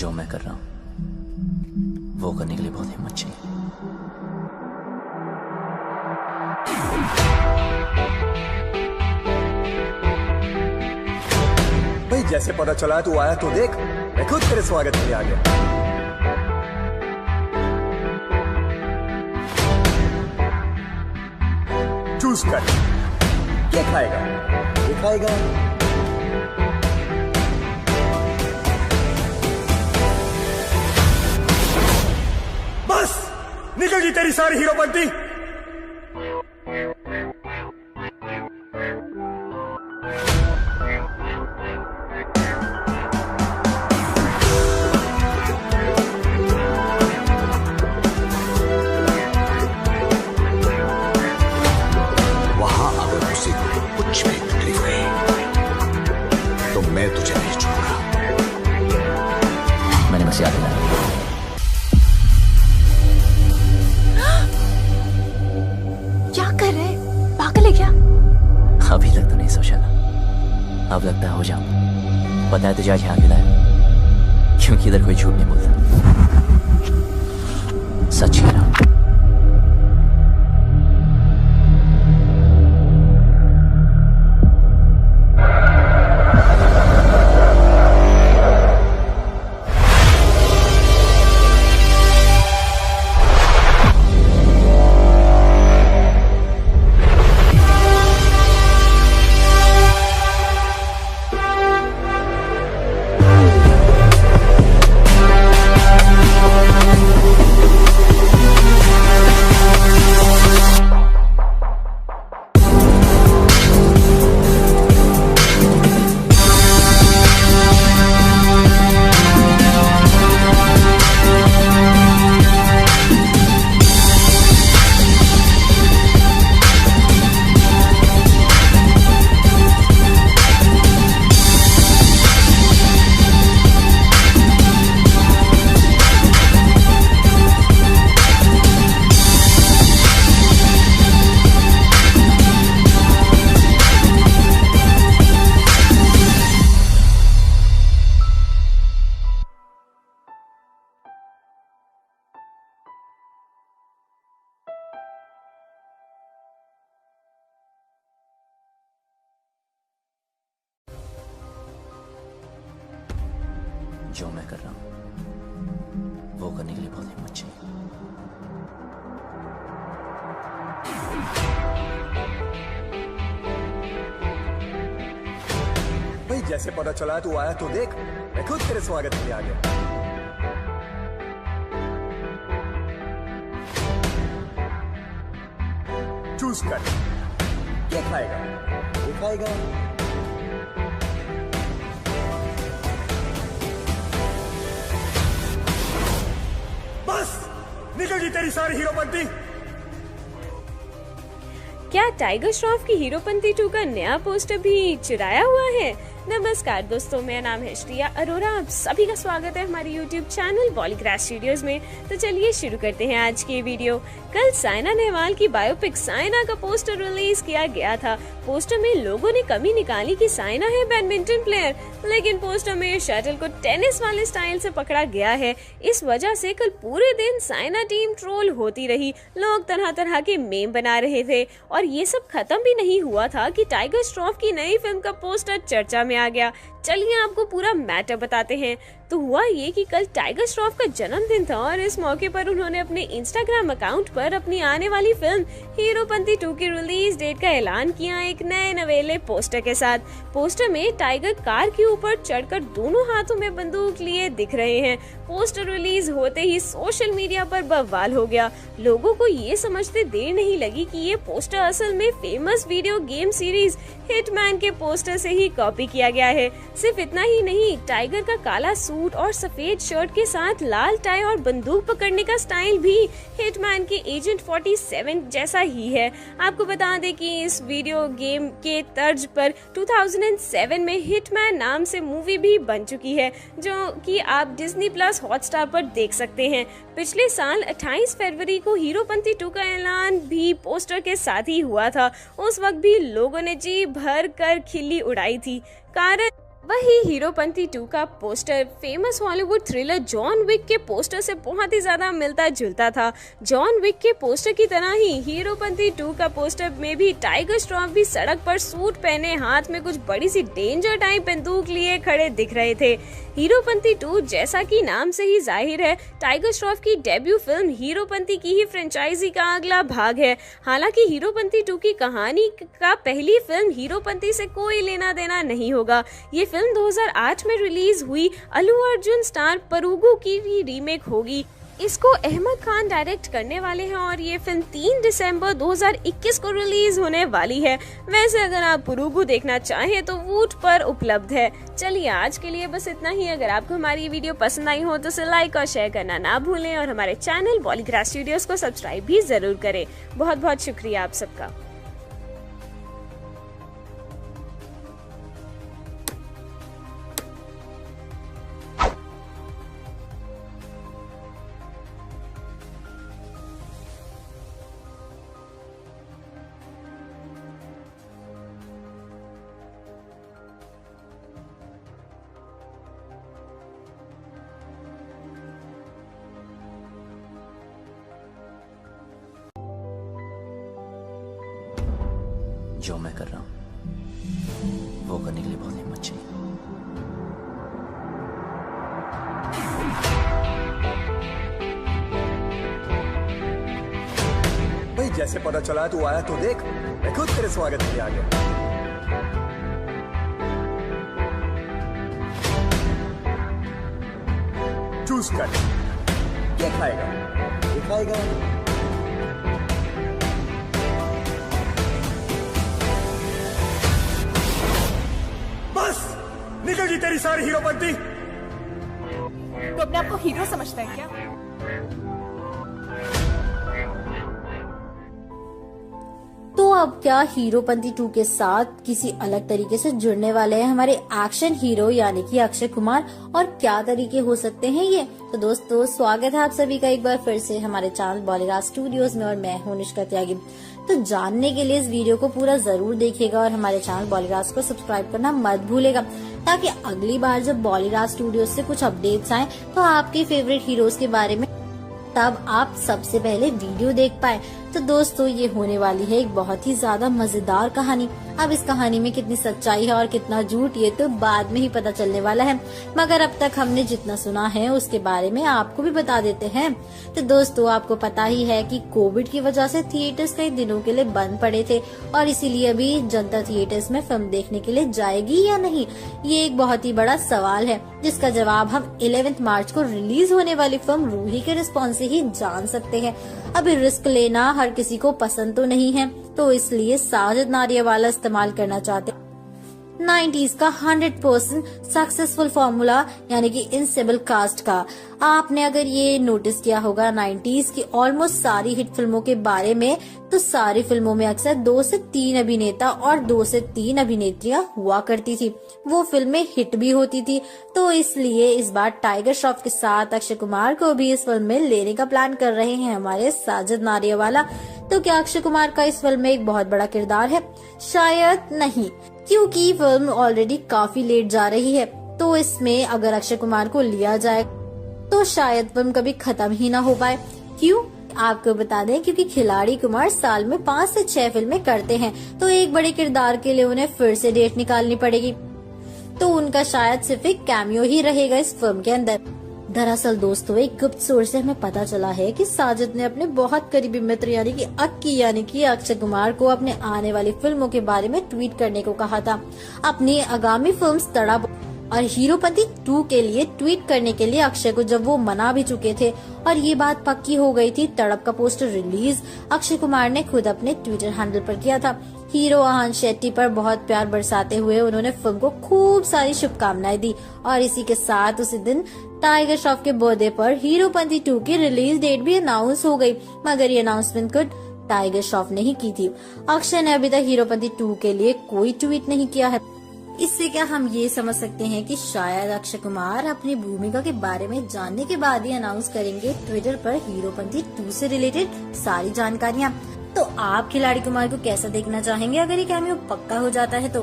जो मैं कर रहा हूं वो करने के लिए बहुत हिम्मत चाहिए। भाई जैसे पता चला तू आया तो देख, मैं खुद तेरे स्वागत के लिए आ गया। चूज कर, ये खाएगा, ये खाएगा। बस निकल गई तेरी सारी हीरोपंती। कुछ भी तकलीफ गई तो मैं तुझे नहीं छोड़ूंगा। मैंने बस याद दिलाया। क्या कर रहे? पागल है क्या? अभी तक तो नहीं सोचा था, अब लगता है हो जाऊं। पता है तुझे आज यहाँ क्यों लाया? क्योंकि इधर कोई झूठ नहीं बोलता, सच कह रहा हूं। जो मैं कर रहा हूं वो करने के लिए बहुत हिम्मत चाहिए। भाई जैसे पता चला तू आया तो देख, मैं खुद तेरे स्वागत के लिए आ गया। चूज कर, ये खाएगा, ये खाएगा। बस निकल गई तेरी सारी हीरोपंती। क्या टाइगर श्रॉफ की हीरोपंती 2 का नया पोस्टर भी चिराया हुआ है? नमस्कार दोस्तों, मेरा नाम है श्रिया अरोरा। आप सभी का स्वागत है हमारे YouTube चैनल बॉलीग्रास स्टूडियोज में। तो चलिए शुरू करते हैं आज की वीडियो। कल साइना नेहवाल की बायोपिक साइना का पोस्टर रिलीज किया गया था। पोस्टर में लोगों ने कमी निकाली कि साइना है बैडमिंटन प्लेयर, लेकिन पोस्टर में शटल को टेनिस वाले स्टाइल से पकड़ा गया है। इस वजह से कल पूरे दिन साइना टीम ट्रोल होती रही। लोग तरह तरह के मेम बना रहे थे और ये सब खत्म भी नहीं हुआ था कि टाइगर श्रॉफ की नई फिल्म का पोस्टर चर्चा में आ गया। चलिए आपको पूरा मैटर बताते हैं। तो हुआ ये कि कल टाइगर श्रॉफ का जन्मदिन था और इस मौके पर उन्होंने अपने इंस्टाग्राम अकाउंट पर अपनी आने वाली फिल्म हीरोपंती 2 की रिलीज डेट का ऐलान किया एक नए नवेले पोस्टर के साथ। पोस्टर में टाइगर कार के ऊपर चढ़कर दोनों हाथों में बंदूक लिए दिख रहे हैं। पोस्टर रिलीज होते ही सोशल मीडिया पर बवाल हो गया। लोगों को ये समझते देर नहीं लगी कि ये पोस्टर असल में famous video game series hitman के पोस्टर से ही कॉपी किया गया है। सिर्फ इतना ही नहीं, टाइगर का काला सूट और सफेद शर्ट के साथ लाल टाई और बंदूक पकड़ने का स्टाइल भी हिटमैन के एजेंट 47 जैसा ही है। आपको बता दें कि इस वीडियो गेम के तर्ज पर 2007 में हिटमैन नाम से मूवी भी बन चुकी है, जो कि आप डिज्नी प्लस हॉटस्टार पर देख सकते हैं। पिछले साल 28 फरवरी को हीरोपंती 2 का ऐलान भी पोस्टर के साथ ही हुआ था। उस वक्त भी लोगों ने जी भर कर खिल्ली उड़ाई थी। कारण वही हीरोपंती 2 का poster famous Hollywood thriller John Wick के पोस्टर से बहुत ही ज्यादा मिलता जुलता था। जॉन विक के पोस्टर की तरह ही हीरोपंती 2 का पोस्टर में भी टाइगर श्रॉफ भी सड़क पर सूट पहने हाथ में कुछ बड़ी सी डेंजर टाइप बंदूक लिए खड़े दिख रहे थे। हीरोपंती 2 जैसा कि नाम से ही जाहिर है टाइगर श्रॉफ की डेब्यू फिल्म हीरोपंती की ही फ्रेंचाइजी का अगला भाग है। हालांकि हीरोपंती 2 की कहानी का पहली फिल्म हीरोपंती से कोई लेना देना नहीं होगा। ये फिल्म 2008 में रिलीज हुई अल्लू अर्जुन स्टार परुगु की भी रीमेक होगी। इसको अहमद खान डायरेक्ट करने वाले हैं और ये फिल्म 3 दिसंबर 2021 को रिलीज होने वाली है। वैसे अगर आप पुरुगु देखना चाहें तो वूट पर उपलब्ध है। चलिए आज के लिए बस इतना ही। अगर आपको हमारी ये वीडियो पसंद आई हो तो इसे लाइक और शेयर करना ना भूलें और हमारे चैनल बॉलीग्रास स्टूडियोज को सब्सक्राइब भी जरूर करें। बहुत बहुत शुक्रिया आप सबका। जो मैं कर रहा हूं वो करने के लिए बहुत हिम्मत चाहिए। भाई जैसे पता चला तू आया तो देख, मैं खुद तेरे स्वागत के लिए आ गया। चूज कर, क्या खाएगा? ये खाएगा? बस निकल गई तेरी सारी हीरोपंती। तो अपने आप को हीरो समझता है क्या? तो अब क्या हीरोपंती 2 के साथ किसी अलग तरीके से जुड़ने वाले हैं हमारे एक्शन हीरो यानी कि अक्षय कुमार, और क्या तरीके हो सकते हैं ये। तो दोस्तों स्वागत है आप सभी का एक बार फिर से हमारे चैनल बॉलीग्रास स्टूडियोज में और मैं हूं निष्का त्यागी। तो जानने के लिए इस वीडियो को पूरा जरूर देखिएगा और हमारे चैनल बॉलीग्रास को सब्सक्राइब करना मत भूलेगा, ताकि अगली बार जब बॉलीग्रास स्टूडियोज से कुछ अपडेट्स आए तो आपके फेवरेट हीरोज के बारे में तब आप सबसे पहले वीडियो देख पाए। तो दोस्तों ये होने वाली है एक बहुत ही ज्यादा मजेदार कहानी। अब इस कहानी में कितनी सच्चाई है और कितना झूठ ये तो बाद में ही पता चलने वाला है, मगर अब तक हमने जितना सुना है उसके बारे में आपको भी बता देते हैं। तो दोस्तों आपको पता ही है कि कोविड की वजह से थिएटर्स कई दिनों के लिए बंद पड़े थे और इसीलिए अभी जनता थिएटर्स में फिल्म देखने के लिए जाएगी या नहीं, ये एक बहुत ही बड़ा सवाल है, जिसका जवाब हम 11 मार्च को रिलीज होने वाली फिल्म रूही के रिस्पॉन्स से ही जान सकते हैं। अभी रिस्क लेना हर किसी को पसंद तो नहीं है, तो इसलिए साजिद नाडियावाला इस्तेमाल करना चाहते 90s का 100% सक्सेसफुल फॉर्मूला यानी कि इंस्टेबल कास्ट का। आपने अगर ये नोटिस किया होगा 90s की ऑलमोस्ट सारी हिट फिल्मों के बारे में, तो सारी फिल्मों में अक्सर 2 से 3 अभिनेता और 2 से 3 अभिनेत्रियां हुआ करती थी। वो फिल्में हिट भी होती थी, तो इसलिए इस बार टाइगर श्रॉफ के साथ अक्षय कुमार को भी इस फिल्म में लेने का प्लान कर रहे हैं हमारे साजिद नाडियावाला। तो क्या अक्षय कुमार का इस फिल्म में एक बहुत बड़ा किरदार है? शायद नहीं, क्योंकि फिल्म ऑलरेडी काफी लेट जा रही है। तो इसमें अगर अक्षय कुमार को लिया जाए तो शायद फिल्म कभी खत्म ही ना हो पाए। क्यों? आपको बता दें क्योंकि खिलाड़ी कुमार साल में 5 से 6 फिल्में करते हैं, तो एक बड़े किरदार के लिए उन्हें फिर से डेट निकालनी पड़ेगी। तो उनका शायद सिर्फ एक कैमियो ही रहेगा इस फिल्म के अंदर। दरअसल दोस्तों एक गुप्त सोर्स से हमें पता चला है कि साजिद ने अपने बहुत करीबी मित्र यानी कि अक्षय कुमार को अपने आने वाली फिल्मों के बारे में ट्वीट करने को कहा था। अपनी आगामी फिल्म तड़प और हीरोपंती 2 के लिए ट्वीट करने के लिए अक्षय को जब वो मना भी चुके थे और ये बात पक्की हो गई थी, तड़प का पोस्टर रिलीज अक्षय कुमार ने खुद अपने ट्विटर हैंडल पर किया था। हीरो आहान शेट्टी पर बहुत प्यार बरसाते हुए उन्होंने फिल्म को खूब सारी शुभकामनाएं दी और इसी के साथ उसी दिन टाइगर श्रॉफ के बर्थडे पर हीरोपंती 2 की रिलीज डेट भी अनाउंस हो गई, मगर ये अनाउंसमेंट खुद टाइगर श्रॉफ ने ही की थी। अक्षय ने अभी तक हीरोपंती 2 के लिए कोई ट्वीट नहीं किया है। इससे क्या हम ये समझ सकते हैं कि शायद अक्षय कुमार अपनी भूमिका के बारे में जानने के बाद ही अनाउंस करेंगे ट्विटर पर हीरोपंती 2 से रिलेटेड सारी जानकारियाँ। तो आप खिलाड़ी कुमार को कैसा देखना चाहेंगे अगर ये कैमियो पक्का हो जाता है? तो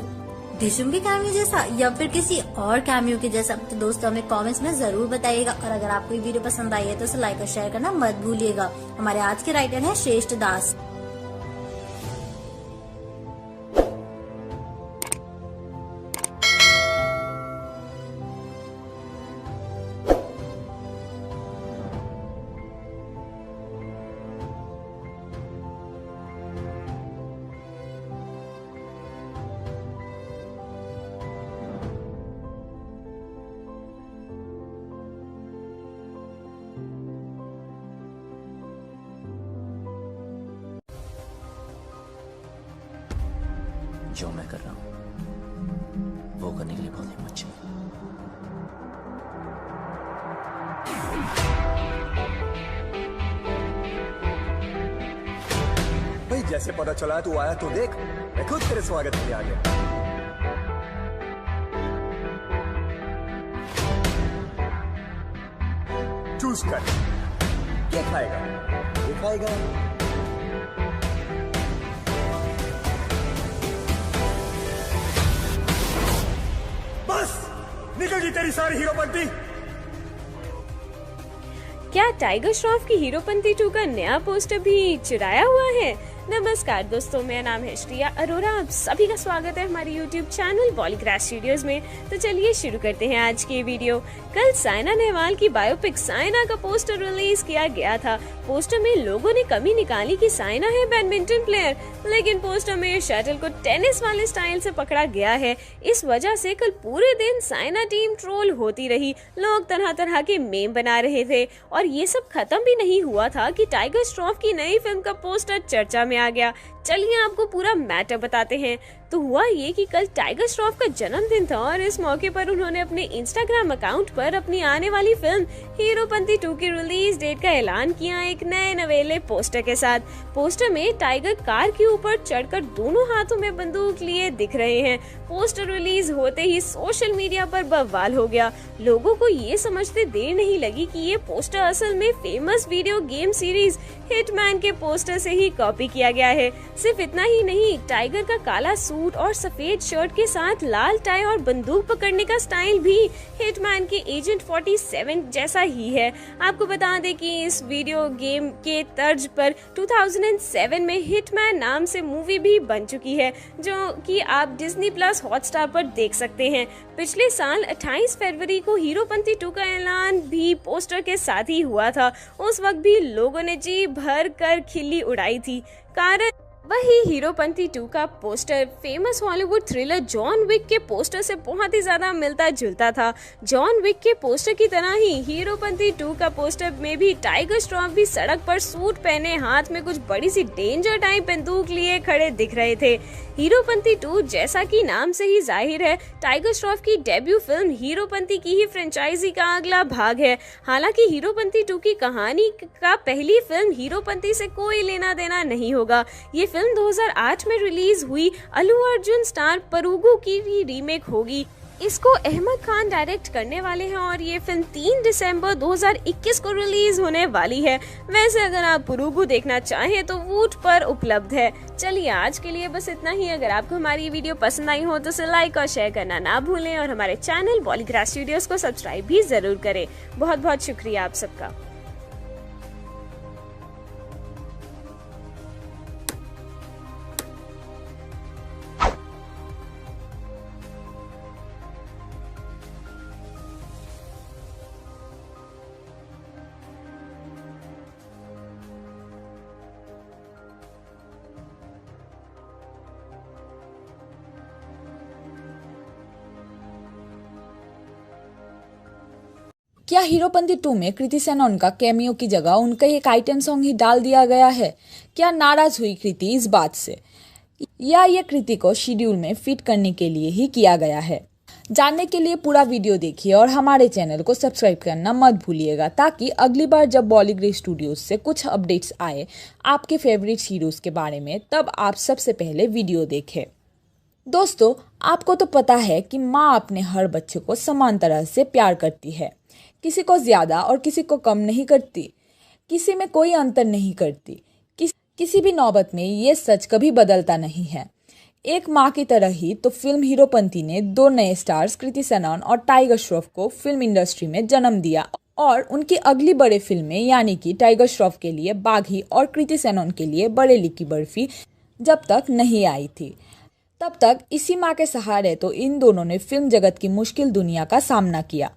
डिशुम के कैमियो जैसा या फिर किसी और कैमियो के जैसा? तो दोस्तों हमें कमेंट्स में जरूर बताइएगा। और अगर आपको ये वीडियो पसंद आई है तो उसे लाइक और शेयर करना मत भूलिएगा। हमारे आज के राइटर हैं श्रेष्ठ दास। जो मैं कर रहा हूं वो करने के लिए बहुत हिम्मत चाहिए। भाई जैसे पता चला तू आया तो देख, मैं खुद तेरे स्वागत के लिए आ गया। चूज कर, क्या खाएगा? ये खाएगा? बस निकल गई तेरी सारी हीरोपंती। क्या टाइगर श्रॉफ की हीरोपंती 2 का नया पोस्टर भी चुराया हुआ है? नमस्कार दोस्तों, मेरा नाम है श्रेया अरोरा। आप सभी का स्वागत है हमारे YouTube चैनल बॉलीग्रास स्टूडियोज में। तो चलिए शुरू करते हैं आज की वीडियो। कल साइना नेहवाल की बायोपिक साइना का पोस्टर रिलीज किया गया था। पोस्टर में लोगों ने कमी निकाली कि साइना है बैडमिंटन प्लेयर, लेकिन पोस्टर में शटल को टेनिस वाले स्टाइल से पकड़ा गया है। इस वजह से कल पूरे दिन साइना टीम ट्रोल होती रही। लोग तरह तरह के मेम बना रहे थे और ये सब खत्म भी नहीं हुआ था कि टाइगर श्रॉफ की नई फिल्म का पोस्टर चर्चा में आ गया। चलिए आपको पूरा मैटर बताते हैं। तो हुआ ये कि कल टाइगर श्रॉफ का जन्मदिन था और इस मौके पर उन्होंने अपने इंस्टाग्राम अकाउंट पर अपनी आने वाली फिल्म हीरोपंती 2 की रिलीज डेट का ऐलान किया एक नए नवेले पोस्टर के साथ। पोस्टर में टाइगर कार के ऊपर चढ़कर दोनों हाथों में बंदूक लिए दिख रहे हैं। पोस्टर रिलीज होते ही सोशल मीडिया पर बवाल हो गया। लोगों को ये समझते देर नहीं लगी कि ये पोस्टर असल में famous video game series hitman के पोस्टर से ही कॉपी किया गया है। सिर्फ इतना ही नहीं, टाइगर का काला सूट और सफेद शर्ट के साथ लाल टाई और बंदूक पकड़ने का स्टाइल भी हिटमैन के एजेंट 47 जैसा ही है। आपको बता दें कि इस वीडियो गेम के तर्ज पर 2007 में हिटमैन नाम से मूवी भी बन चुकी है, जो कि आप डिज्नी प्लस हॉटस्टार पर देख सकते हैं। पिछले साल 28 फरवरी को हीरोपंती 2 का ऐलान भी पोस्टर के साथ ही हुआ था। उस वक्त भी लोगों ने जी भर कर खिल्ली उड़ाई थी। कारण वही हीरोपंती 2 का poster famous Hollywood thriller John Wick के पोस्टर से बहुत ही ज्यादा मिलता जुलता था। जॉन विक के पोस्टर की तरह ही हीरोपंती 2 का पोस्टर में भी टाइगर श्रॉफ भी सड़क पर सूट पहने हाथ में कुछ बड़ी सी डेंजर टाइप बंदूक लिए खड़े दिख रहे थे। हीरोपंती 2 जैसा कि नाम से ही जाहिर है टाइगर श्रॉफ की डेब्यू फिल्म हीरोपंती की ही फ्रेंचाइजी का अगला भाग है। हालांकि हीरोपंती 2 की कहानी का पहली फिल्म हीरोपंती से कोई लेना देना नहीं होगा। ये फिल्म 2008 में रिलीज हुई अल्लू अर्जुन स्टार परुगू की रीमेक होगी। इसको अहमद खान डायरेक्ट करने वाले हैं और ये फिल्म 3 दिसंबर 2021 को रिलीज होने वाली है। वैसे अगर आप पुरुगु देखना चाहें तो वूट पर उपलब्ध है। चलिए आज के लिए बस इतना ही। अगर आपको हमारी ये वीडियो पसंद आई हो तो इसे लाइक और शेयर करना ना भूलें और हमारे चैनल बॉलीग्रास स्टूडियोज को सब्सक्राइब भी जरूर करें। बहुत बहुत शुक्रिया आप सबका। क्या हीरोपंती 2 में कृति सेनन का कैमियो की जगह उनका एक आइटम सॉन्ग ही डाल दिया गया है? क्या नाराज हुई कृति इस बात से, या ये कृति को शेड्यूल में फिट करने के लिए ही किया गया है? जानने के लिए पूरा वीडियो देखिए और हमारे चैनल को सब्सक्राइब करना मत भूलिएगा, ताकि अगली बार जब बॉलीग्रास स्टूडियोज से कुछ अपडेट्स आए आपके फेवरेट हीरोज के बारे में, तब आप सबसे पहले वीडियो देखें। दोस्तों, आपको तो पता है कि माँ अपने हर बच्चे को समान तरह से प्यार करती है, किसी को ज्यादा और किसी को कम नहीं करती, किसी में कोई अंतर नहीं करती। किसी भी नौबत में ये सच कभी बदलता नहीं है। एक माँ की तरह ही तो फिल्म हीरोपंती ने 2 नए स्टार्स कृति सेनन और टाइगर श्रॉफ को फिल्म इंडस्ट्री में जन्म दिया और उनकी अगली बड़े फिल्में यानी कि टाइगर श्रॉफ के लिए बाघी और कृति सेनन के लिए बरेली की बर्फी जब तक नहीं आई थी, तब तक इसी माँ के सहारे तो इन दोनों ने फिल्म जगत की मुश्किल दुनिया का सामना किया।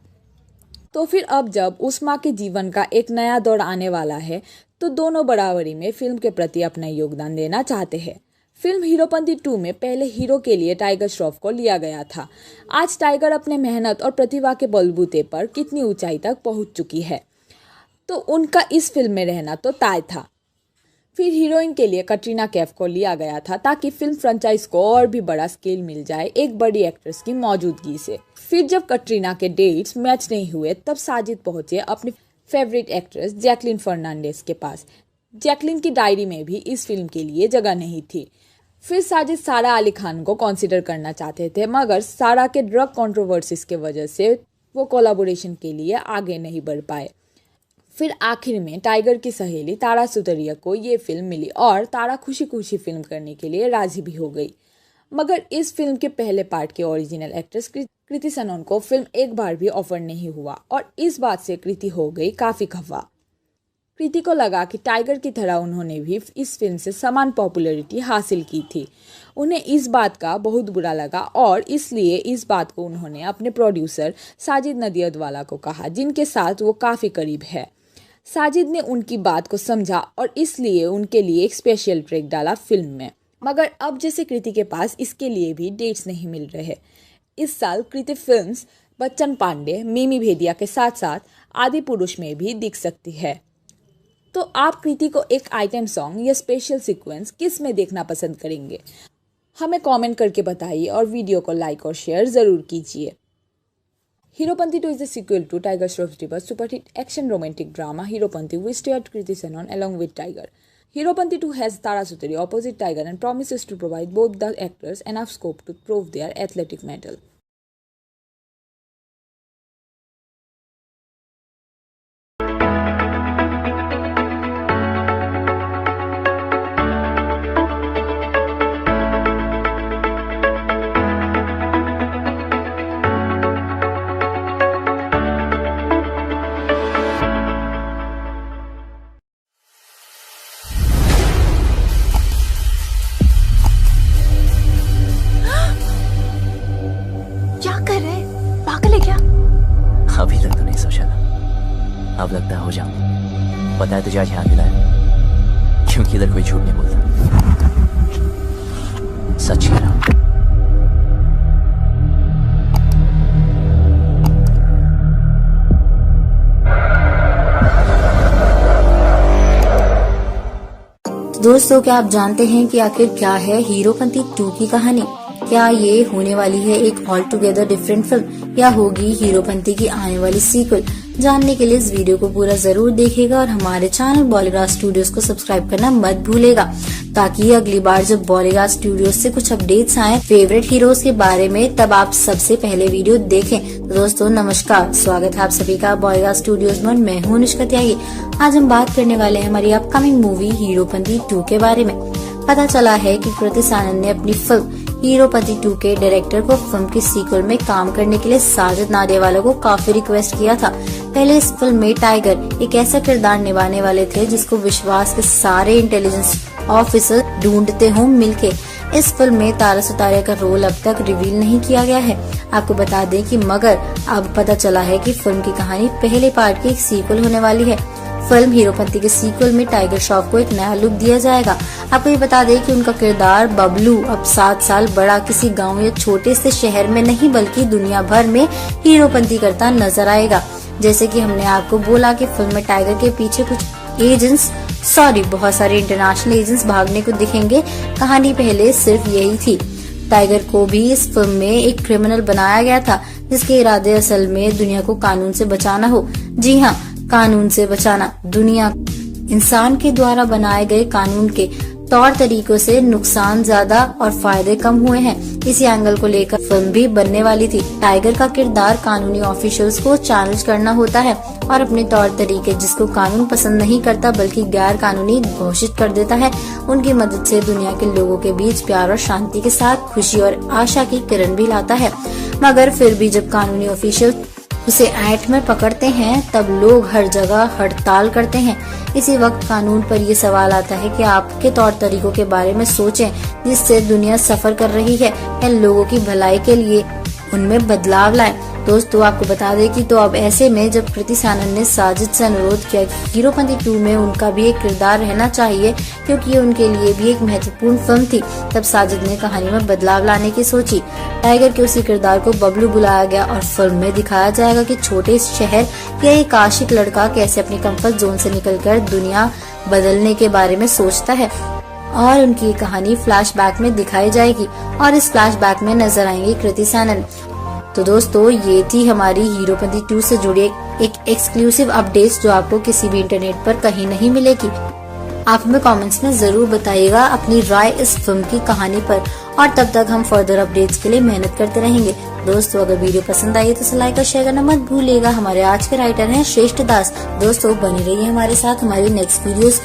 तो फिर अब जब उस माँ के जीवन का एक नया दौर आने वाला है तो दोनों बराबरी में फिल्म के प्रति अपना योगदान देना चाहते हैं। फिल्म हीरोपंती 2 में पहले हीरो के लिए टाइगर श्रॉफ को लिया गया था। आज टाइगर अपने मेहनत और प्रतिभा के बलबूते पर कितनी ऊंचाई तक पहुंच चुकी है, तो उनका इस फिल्म में रहना तो तय था। फिर हीरोइन के लिए कटरीना कैफ को लिया गया था ताकि फिल्म फ्रेंचाइज को और भी बड़ा स्केल मिल जाए एक बड़ी एक्ट्रेस की मौजूदगी से। फिर जब कटरीना के डेट्स मैच नहीं हुए तब साजिद पहुंचे अपनी फेवरेट एक्ट्रेस जैकलिन फर्नांडिस के पास। जैकलिन की डायरी में भी इस फिल्म के लिए जगह नहीं थी। फिर साजिद सारा अली खान को कंसीडर करना चाहते थे, मगर सारा के ड्रग कंट्रोवर्सीज के वजह से वो कोलैबोरेशन के लिए आगे नहीं बढ़ पाए। फिर आखिर में टाइगर की सहेली तारा सुतरिया को ये फिल्म मिली और तारा खुशी खुशी फिल्म करने के लिए राजी भी हो गई। मगर इस फिल्म के पहले पार्ट के ओरिजिनल एक्ट्रेस कृति सेनन को फिल्म एक बार भी ऑफर नहीं हुआ और इस बात से कृति हो गई काफी खफा। कृति को लगा कि टाइगर की तरह उन्होंने भी इस फिल्म से समान पॉपुलैरिटी हासिल की थी। उन्हें इस बात का बहुत बुरा लगा और इसलिए इस बात को उन्होंने अपने प्रोड्यूसर साजिद नदियादवाला को कहा, जिनके साथ वो काफ़ी करीब है। साजिद ने उनकी बात को समझा और इसलिए उनके लिए एक स्पेशल ट्रैक डाला फिल्म में। मगर अब जैसे कृति के पास इसके लिए भी डेट्स नहीं मिल रहे। इस साल कृति फिल्म्स बच्चन पांडे, मिमी भेदिया के साथ साथ आदि पुरुष में भी दिख सकती है। तो आप कृति को एक आइटम सॉन्ग या स्पेशल सीक्वेंस किस में देखना पसंद करेंगे? हमें कमेंट करके बताइए और वीडियो को लाइक और शेयर जरूर कीजिए। Heropanti 2 is a sequel to Tiger Shroff's debut super-hit action romantic drama Heeropanthy, which starred Kriti Senon along with Tiger. Heeropanthy 2 has Tara Suturi opposite Tiger and promises to provide both the actors enough scope to prove their athletic mettle. क्या कर रहे हैं? पागल है क्या? अभी तक तो नहीं सोचा था, अब लगता है हो जाऊंगा। बताया तो आज यहाँ क्यों लाया, क्योंकि इधर कोई झूठ नहीं बोलता, सच कह रहा हूँ। दोस्तों, क्या आप जानते हैं कि आखिर क्या है हीरोपंती 2 की कहानी? क्या ये होने वाली है एक ऑल टुगेदर डिफरेंट फिल्म या होगी हीरोपंती की आने वाली सीक्वल? जानने के लिए इस वीडियो को पूरा जरूर देखिएगा और हमारे चैनल बॉलीग्राज स्टूडियोज को सब्सक्राइब करना मत भूलेगा, ताकि अगली बार जब बॉलीग्राज स्टूडियोज से कुछ अपडेट्स आए फेवरेट हीरोज के बारे में, तब आप सबसे पहले वीडियो देखें। तो दोस्तों नमस्कार, स्वागत है आप सभी का बॉलीग्राज स्टूडियोज में। मैं हूँ अनुष्का त्यागी। आज हम बात करने वाले हैं हमारी अपकमिंग मूवी हीरोपंती 2 के बारे में। पता चला है कि कृति सेनन ने अपनी फिल्म हीरोपंती 2 के डायरेक्टर को फिल्म की सीक्वल में काम करने के लिए साजिद नदियादवाला को काफी रिक्वेस्ट किया था। पहले इस फिल्म में टाइगर एक ऐसा किरदार निभाने वाले थे जिसको विश्वास के सारे इंटेलिजेंस ऑफिसर ढूंढते हों मिलके। इस फिल्म में तारा सुतारिया का रोल अब तक रिवील नहीं किया गया है, आपको बता दें कि मगर अब पता चला है कि फिल्म की कहानी पहले पार्ट की एक सीक्वल होने वाली है। फिल्म हीरोपंती के सीक्वल में टाइगर श्रॉफ को एक नया लुक दिया जाएगा। आपको ये बता दें कि उनका किरदार बबलू अब 7 साल बड़ा किसी गांव या छोटे से शहर में नहीं बल्कि दुनिया भर में हीरोपंती करता नजर आएगा। जैसे कि हमने आपको बोला कि फिल्म में टाइगर के पीछे कुछ बहुत सारे इंटरनेशनल एजेंट्स भागने को दिखेंगे। कहानी पहले सिर्फ यही थी। टाइगर को भी इस फिल्म में एक क्रिमिनल बनाया गया था जिसके इरादे असल में दुनिया को कानून से बचाना हो। जी हाँ, कानून से बचाना। दुनिया इंसान के द्वारा बनाए गए कानून के तौर तरीकों से नुकसान ज्यादा और फायदे कम हुए हैं। इसी एंगल को लेकर फिल्म भी बनने वाली थी। टाइगर का किरदार कानूनी ऑफिशियल्स को चैलेंज करना होता है और अपने तौर तरीके जिसको कानून पसंद नहीं करता बल्कि गैर कानूनी घोषित कर देता है, उनकी मदद से दुनिया के लोगों के बीच प्यार और शांति के साथ खुशी और आशा की किरण भी लाता है। मगर फिर भी जब कानूनी ऑफिशियल उसे ऐंठ में पकड़ते हैं तब लोग हर जगह हड़ताल करते हैं। इसी वक्त कानून पर ये सवाल आता है कि आपके तौर तरीकों के बारे में सोचें जिससे दुनिया सफर कर रही है, इन लोगों की भलाई के लिए उनमें बदलाव लाएं। दोस्तों आपको बता दें कि तो अब ऐसे में जब कृति सैनन ने साजिद से अनुरोध किया कि हीरोपंती 2 में उनका भी एक किरदार रहना चाहिए क्योंकि ये उनके लिए भी एक महत्वपूर्ण फिल्म थी, तब साजिद ने कहानी में बदलाव लाने की सोची। टाइगर के उसी किरदार को बबलू बुलाया गया और फिल्म में दिखाया जाएगा कि छोटे शहर या एक आशिक लड़का कैसे अपने कंफर्ट जोन से निकलकर दुनिया बदलने के बारे में सोचता है और उनकी ये कहानी फ्लैशबैक में दिखाई जाएगी और इस फ्लैशबैक में नजर आएंगी कृति सैनन। तो दोस्तों ये थी हमारी हीरोपंती 2 से जुड़ी एक एक्सक्लूसिव अपडेट्स जो आपको किसी भी इंटरनेट पर कहीं नहीं मिलेगी। आप हमें कमेंट्स में जरूर बताइएगा अपनी राय इस फिल्म की कहानी पर और तब तक हम फर्दर अपडेट्स के लिए मेहनत करते रहेंगे। दोस्तों अगर वीडियो पसंद आई तो लाइक और शेयर करना मत भूलिएगा। हमारे आज के राइटर हैं श्रेष्ठ दास। दोस्तों बने रहिए हमारे साथ हमारी नेक्स्ट वीडियोस।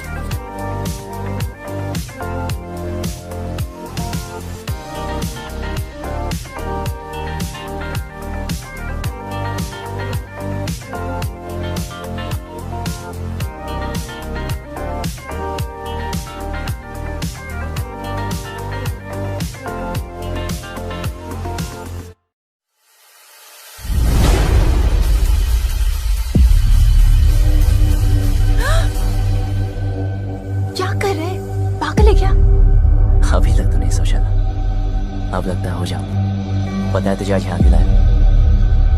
अभी तक तो नहीं सोचा था, अब लगता है हो जाऊंगा। पता है तुझे आज यहाँ क्यों लाया?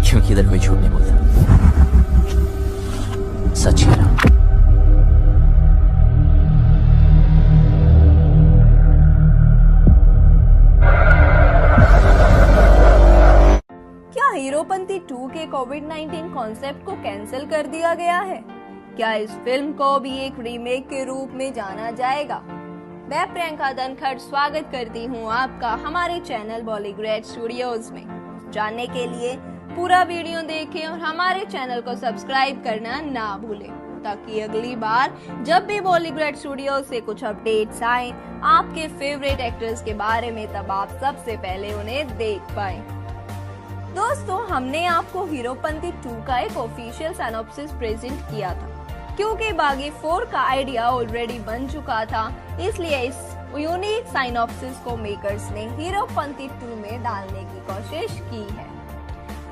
क्योंकि इधर कोई झूठ नहीं बोलता, सच कह रहा हूं। क्या हीरोपंती 2 के कोविड-19 कॉन्सेप्ट को कैंसिल कर दिया गया है? क्या इस फिल्म को भी एक रीमेक के रूप में जाना जाएगा? मैं प्रियंका धनखड़ स्वागत करती हूँ आपका हमारे चैनल बॉलीग्रेड स्टूडियोज में। जानने के लिए पूरा वीडियो देखें और हमारे चैनल को सब्सक्राइब करना ना भूलें ताकि अगली बार जब भी बॉलीग्रेड स्टूडियो से कुछ अपडेट्स आए आपके फेवरेट एक्टर्स के बारे में, तब आप सबसे पहले उन्हें देख पाएं। दोस्तों हमने आपको हीरोपंती 2 का एक ऑफिशियल सिनॉप्सिस प्रेजेंट किया था। क्योंकि बागी 4 का आइडिया ऑलरेडी बन चुका था, इसलिए इस यूनिक सिनॉप्सिस को मेकर्स ने हीरोपंती 2 में डालने की कोशिश की है।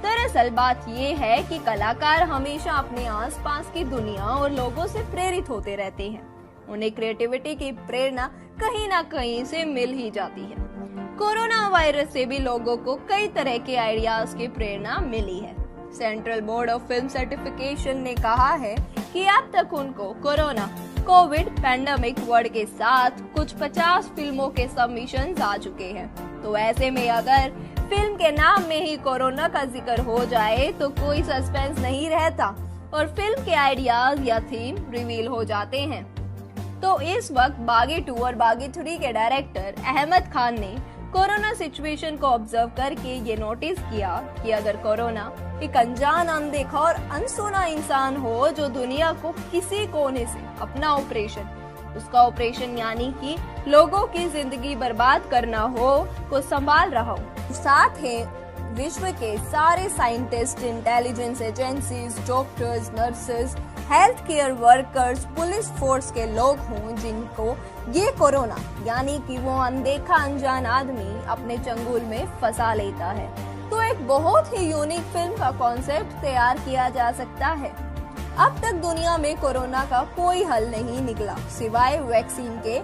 दरअसल बात ये है कि कलाकार हमेशा अपने आसपास की दुनिया और लोगों से प्रेरित होते रहते हैं। उन्हें क्रिएटिविटी की प्रेरणा कहीं ना कहीं से मिल ही जाती है। कोरोना वायरस से भी लोगों को कई तरह के आइडियाज की प्रेरणा मिली है। Central board of film certification ने कहा है कि अब तक उनको कोविड पैंडेमिक वर्ड के साथ कुछ 50 फिल्मों के सबमिशंस आ चुके हैं। तो ऐसे में अगर फिल्म के नाम में ही कोरोना का जिक्र हो जाए तो कोई सस्पेंस नहीं रहता और फिल्म के आइडियाज या थीम रिवील हो जाते हैं। तो इस वक्त बागी 2 और बागी 3 के डायरेक्टर अहमद खान ने कोरोना सिचुएशन को ऑब्जर्व करके ये नोटिस किया कि अगर कोरोना एक अनजान, अनदेखा और अनसुना इंसान हो जो दुनिया को किसी कोने से अपना उसका ऑपरेशन यानी कि लोगों की जिंदगी बर्बाद करना हो को संभाल रहा हो, साथ ही विश्व के सारे scientist, intelligence agencies, doctors, nurses, health care workers, police force के लोग हों जिनको ये कोरोना यानी कि वो अनदेखा अनजान आदमी अपने चंगुल में फंसा लेता है, तो एक बहुत ही यूनिक फिल्म का कॉन्सेप्ट तैयार किया जा सकता है। अब तक दुनिया में कोरोना का कोई हल नहीं निकला सिवाय वैक्सीन के,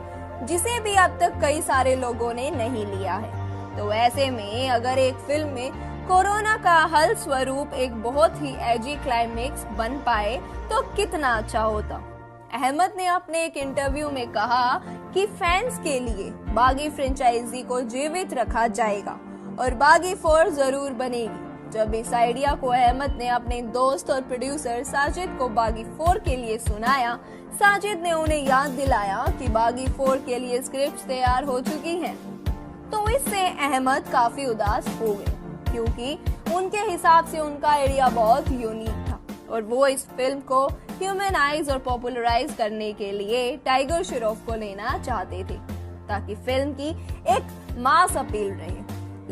जिसे भी अब तक कई सारे लोगों ने नहीं लिया है। तो ऐसे में अगर एक फिल्म में कोरोना का हल स्वरूप एक बहुत ही एजी क्लाइमेक्स बन पाए तो कितना अच्छा होता। अहमद ने अपने एक इंटरव्यू में कहा कि फैंस के लिए बागी फ्रेंचाइजी को जीवित रखा जाएगा और बागी 4 जरूर बनेगी। जब इस आइडिया को अहमद ने अपने दोस्त और प्रोड्यूसर साजिद को बागी 4 के लिए सुनाया, साजिद ने उन्हें याद दिलाया कि बागी 4 के लिए स्क्रिप्ट तैयार हो चुकी हैं। तो इससे अहमद काफी उदास हो गए, क्योंकि उनके हिसाब से उनका आइडिया बहुत यूनिक था और वो इस फिल्म को ह्यूमनाइज और पॉपुलराइज करने के लिए टाइगर श्रॉफ को लेना चाहते थे, ताकि फिल्म की एक मास अपील रहे।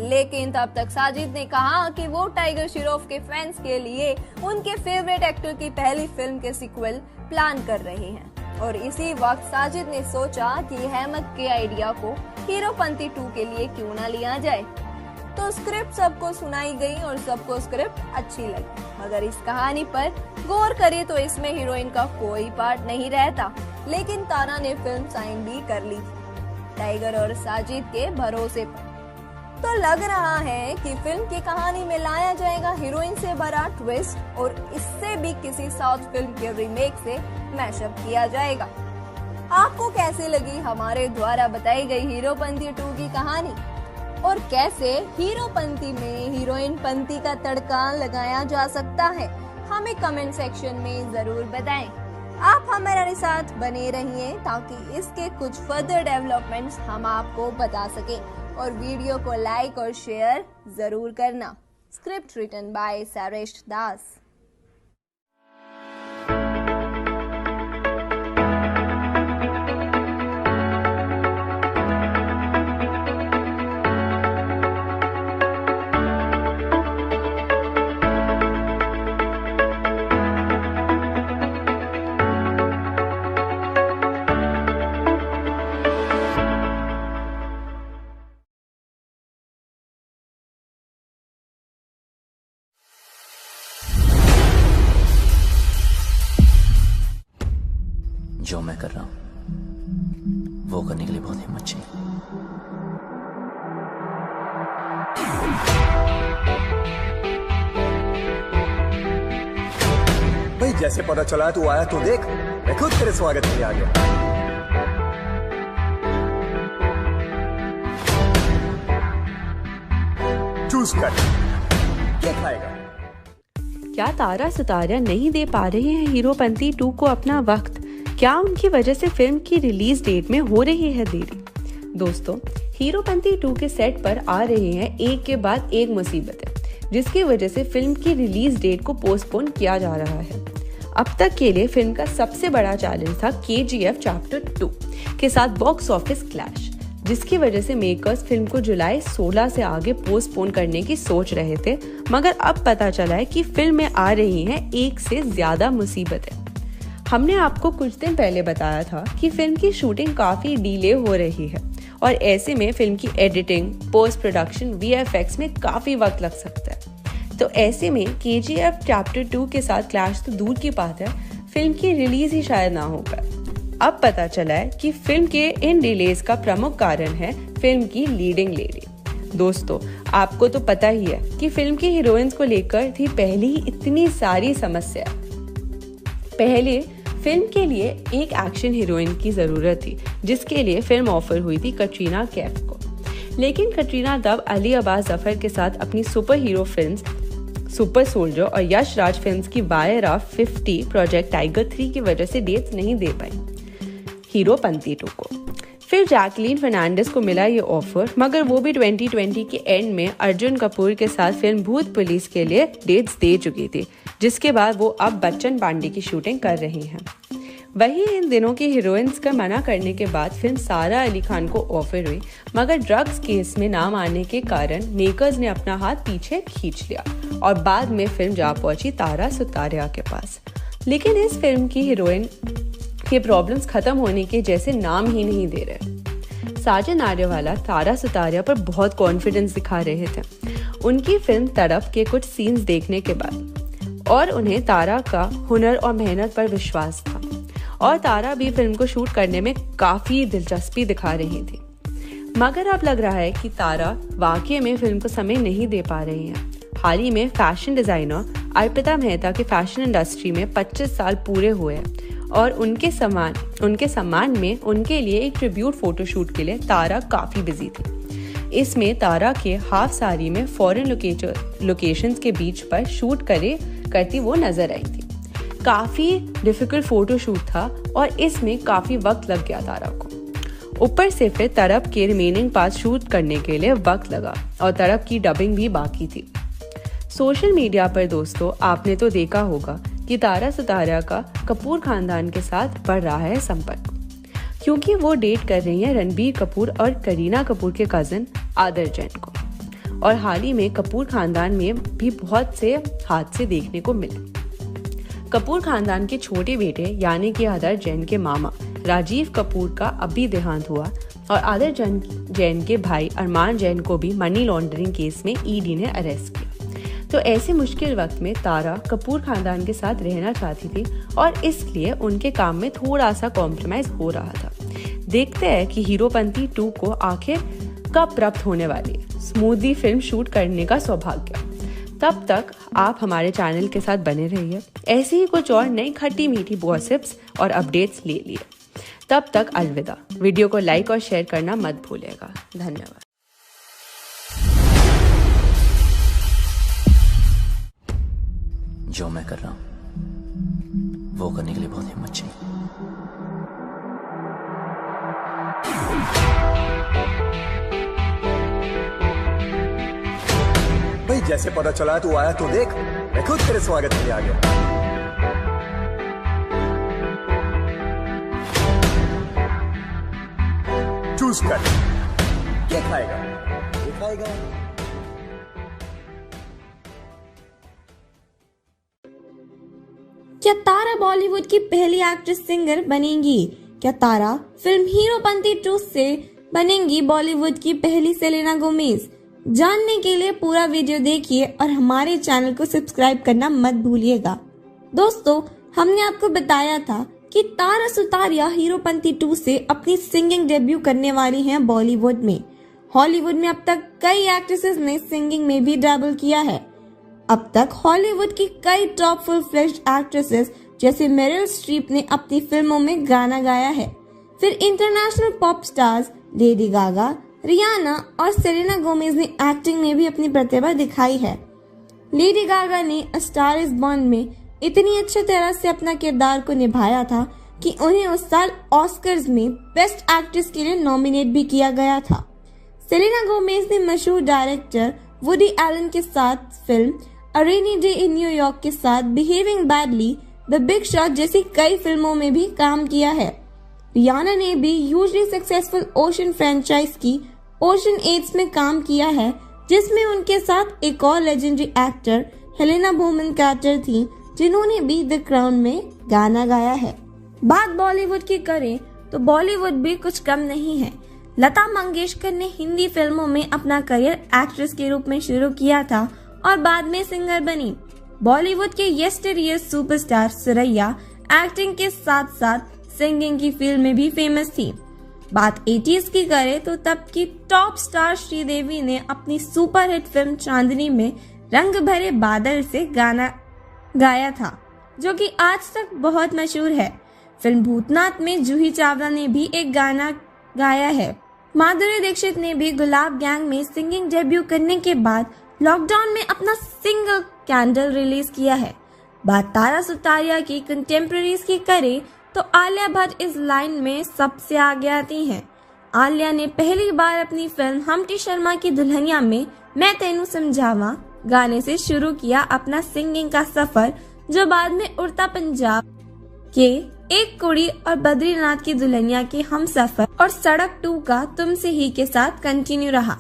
लेकिन तब तक साजिद ने कहा कि वो टाइगर श्रॉफ के फैंस के लिए उनके फेवरेट एक्टर की पहली फिल्म के सीक्वल प्लान कर रहे हैं, और इसी वक्त साजिद ने सोचा कि अहमद के आइडिया को हीरोपंती 2 के लिए क्यों ना लिया जाए। तो स्क्रिप्ट सबको सुनाई गई और सबको स्क्रिप्ट अच्छी लगी, मगर इस कहानी पर गौर करें तो इसमें हीरोइन का कोई पार्ट नहीं रहता। लेकिन तारा ने फिल्म साइन भी कर ली टाइगर और साजिद के भरोसे पर। तो लग रहा है कि फिल्म की कहानी में लाया जाएगा हीरोइन से बड़ा ट्विस्ट और इससे भी किसी साउथ फिल्म के रीमेक से मैशअप किया जाएगा। आपको कैसी लगी हमारे द्वारा बताई गई हीरोपंती 2 की कहानी, और कैसे हीरोपंती में हीरोइन पंती का तड़का लगाया जा सकता है, हमें कमेंट सेक्शन में जरूर बताएं। आप हमारे साथ बने रहिए ताकि इसके कुछ फर्दर डेवलपमेंट्स हम आपको बता सकें, और वीडियो को लाइक और शेयर जरूर करना। स्क्रिप्ट रिटन बाय सरेश दास। जो मैं कर रहा हूं वो करने के लिए बहुत हिम्मत चाहिए। भाई जैसे पता चला तू आया तो देख, मैं खुद तेरे स्वागत के लिए आ गया। चूज कर, क्या खाएगा? क्या तारा सितारा नहीं दे पा रहे हैं हीरोपंती 2 को अपना वक्त? क्या उनकी वजह से फिल्म की रिलीज डेट में हो रही है देरी? दोस्तों, हीरोपंती 2 के सेट पर आ रहे हैं एक के बाद एक मुसीबतें, जिसकी वजह से फिल्म की रिलीज डेट को पोस्टपोन किया जा रहा है। अब तक के लिए फिल्म का सबसे बड़ा चैलेंज था KGF चैप्टर 2 के साथ बॉक्स ऑफिस क्लैश, जिसकी वजह से मेकर्स फिल्म को जुलाई 16 से आगे पोस्टपोन करने की सोच रहे थे, मगर अब पता चला है कि फिल्म में आ रही हैं एक से ज्यादा मुसीबतें। हमने आपको कुछ दिन पहले बताया था कि फिल्म की शूटिंग काफी डिले हो रही है, और ऐसे में फिल्म की एडिटिंग, पोस्ट प्रोडक्शन, VFX में काफी वक्त लग सकता है। तो ऐसे में KGF चैप्टर 2 के साथ क्लैश तो दूर की बात है, फिल्म की रिलीज ही शायद ना हो पाए। अब पता चला है कि फिल्म के इन डिलेज का प्रमुख कारण है फिल्म की लीडिंग लेडी। दोस्तों, आपको तो पता ही है कि फिल्म की हीरोइंस को लेकर थी पहले ही इतनी सारी समस्या। पहले फिल्म के लिए एक एक्शन हीरोइन की जरूरत थी, जिसके लिए फिल्म ऑफर हुई थी कटरीना कैफ को, लेकिन कटरीना तब अली अब्बास जफर के साथ अपनी super hero films super soldier और यश राज फिल्म्स की वायर ऑफ 50 प्रोजेक्ट टाइगर 3 की वजह से डेट्स नहीं दे पाई हीरोपंती 2 को। फिर जैकलीन फर्नांडिस को मिला ये ऑफर, मगर वो भी 2020 के एंड में अर्जुन कपूर के साथ फिल्म भूत पुलिस के लिए डेट्स दे चुकी थी, जिसके बाद वो अब बच्चन पांडे की शूटिंग कर रही हैं। वहीं इन दिनों की हीरोइंस का मना करने के बाद फिल्म सारा अली खान को ऑफर हुई, मगर ड्रग्स केस में नाम आने के कारण मेकर्स ने अपना हाथ पीछे खींच लिया और बाद में फिल्म जा पहुंची तारा सुतारिया के पास। लेकिन इस फिल्म की हीरोइन के प्रॉब्लम्स खत्म होने के जैसे नाम ही नहीं दे रहे। साजन आर्यवाला तारा सुतारिया पर बहुत कॉन्फिडेंस दिखा रहे थे उनकी फिल्म तड़प के कुछ सीन्स देखने के बाद, और उन्हें तारा का हुनर और मेहनत पर विश्वास था, और तारा भी फिल्म को शूट करने में काफी दिलचस्पी दिखा रही थी। मगर अब लग रहा है कि तारा वाकई में फिल्म को समय नहीं दे पा रही है। हाल ही में फैशन डिजाइनर अर्पिता मेहता के फैशन इंडस्ट्री में 25 साल पूरे हुए हैं, और उनके सम्मान में उनके लिए एक ट्रिब्यूट फोटोशूट के लिए तारा काफी बिजी थी। इसमें तारा के हाफ साड़ी में फॉरेन लोकेशंस के बीच पर शूट करती वो नजर आई थी। काफी डिफिकल्ट फोटो शूट था और इसमें काफी वक्त लग गया तारा को। ऊपर से फिर तड़प के रिमेनिंग पार्ट शूट करने के लिए वक्त लगा और तड़प की डबिंग भी बाकी थी। सोशल मीडिया पर दोस्तों आपने तो देखा होगा कि तारा सुतारिया का कपूर खानदान के साथ बढ़ रहा है संपर्क, क्योंकि वो डेट कर रही हैं रणबीर कपूर और करीना कपूर के कजिन आदर जैन को। और हाल ही में कपूर खानदान में भी बहुत से हादसे देखने को मिले। कपूर खानदान के छोटे बेटे यानी कि आदर जैन के मामा राजीव कपूर का अभी देहांत हुआ और आदर जैन के भाई अरमान जैन को भी मनी लॉन्ड्रिंग केस में ईडी ने अरेस्ट किया। तो ऐसे मुश्किल वक्त में तारा कपूर खानदान के साथ रहना चाहती थी और इसलिए उनके काम में थोड़ा सा कॉम्प्रोमाइज हो रहा था। देखते हैं कि हीरोपंती 2 को आखिर कब प्राप्त होने वाली है स्मूदी फिल्म शूट करने का सौभाग्य। तब तक आप हमारे चैनल के साथ बने रहिए, ऐसे ही कुछ और नई खट्टी मीठी गॉसिप्स और अपडेट्स ले लिए। तब तक अलविदा। वीडियो को लाइक और शेयर करना मत भूलिएगा। धन्यवाद। जो मैं कर रहा हूं वो करने के लिए बहुत हिम्मत चाहिए। भाई जैसे पता चला तू आया तो देख, मैं खुद तेरे स्वागत के लिए आ गया। चूज कर, क्या खाएगा? ये खाएगा। क्या तारा बॉलीवुड की पहली एक्ट्रेस सिंगर बनेंगी? क्या तारा फिल्म हीरोपंती 2 से बनेंगी बॉलीवुड की पहली सेलेना गोमेज? जानने के लिए पूरा वीडियो देखिए और हमारे चैनल को सब्सक्राइब करना मत भूलिएगा। दोस्तों, हमने आपको बताया था कि तारा सुतारिया हीरोपंती 2 से अपनी सिंगिंग डेब्यू करने वाली हैं बॉलीवुड में। हॉलीवुड में अब तक कई एक्ट्रेसेस ने सिंगिंग में भी डैबल किया है। अब तक हॉलीवुड की कई टॉप फुल फ्लेश्ड एक्ट्रेसेस जैसे मेरिल स्ट्रीप ने अपनी फिल्मों में गाना गाया है। फिर international pop stars Lady Gaga, Riyana और सेलेना गोमेज ने एक्टिंग में भी अपनी प्रतिभा दिखाई है। लेडी गागा ने अ स्टार इज बॉर्न में इतनी अच्छी तरह से अपना किरदार को निभाया था कि उन्हें उस साल ऑस्कर्स में बेस्ट एक्ट्रेस के लिए नॉमिनेट भी किया गया था। सेलेना गोमेज ने मशहूर डायरेक्टर वुडी एलन के साथ film a rainy day in New York के साथ behaving badly, the big shot जैसी कई फिल्मों में भी काम किया है। रियाना ने भी ह्यूजली सक्सेसफुल ओशन फ्रेंचाइज की ओशन 8 में काम किया है, जिसमें उनके साथ एक और legendary actor Helena Bonham Carter थी, जिन्होंने भी द क्राउन में गाना गाया है। बात बॉलीवुड की करें तो बॉलीवुड भी कुछ कम नहीं है। लता मंगेशकर ने हिंदी फिल्मों में अपना करियर एक्ट्रेस के रूप में शुरू किया था और बाद में सिंगर बनी। बॉलीवुड के यस्टरईयर सुपरस्टार सुरैया एक्टिंग के साथ साथ सिंगिंग की फील्ड में भी फेमस थी। बात 80s की करें तो तब की टॉप स्टार श्रीदेवी ने अपनी सुपरहिट फिल्म चांदनी में रंग भरे बादल से गाना गाया था, जो कि आज तक बहुत मशहूर है। फिल्म भूतनाथ में जूही चावला ने भी एक गाना गाया है। माधुरी दीक्षित ने भी गुलाब गैंग में सिंगिंग डेब्यू करने के बाद लॉकडाउन में अपना सिंगल कैंडल रिलीज किया है। बात तारा सुतारिया की कंटेम्प्रेरीज की करें तो आलिया भट्ट इस लाइन में सबसे आगे आती हैं। आलिया ने पहली बार अपनी फिल्म हम्टी शर्मा की दुल्हनिया में मैं तेनू समझावा गाने से शुरू किया अपना सिंगिंग का सफर, जो बाद में उड़ता पंजाब के एक कुड़ी और बद्रीनाथ की दुल्हनिया के हम सफर और सड़क 2 का तुमसे ही के साथ कंटिन्यू रहा।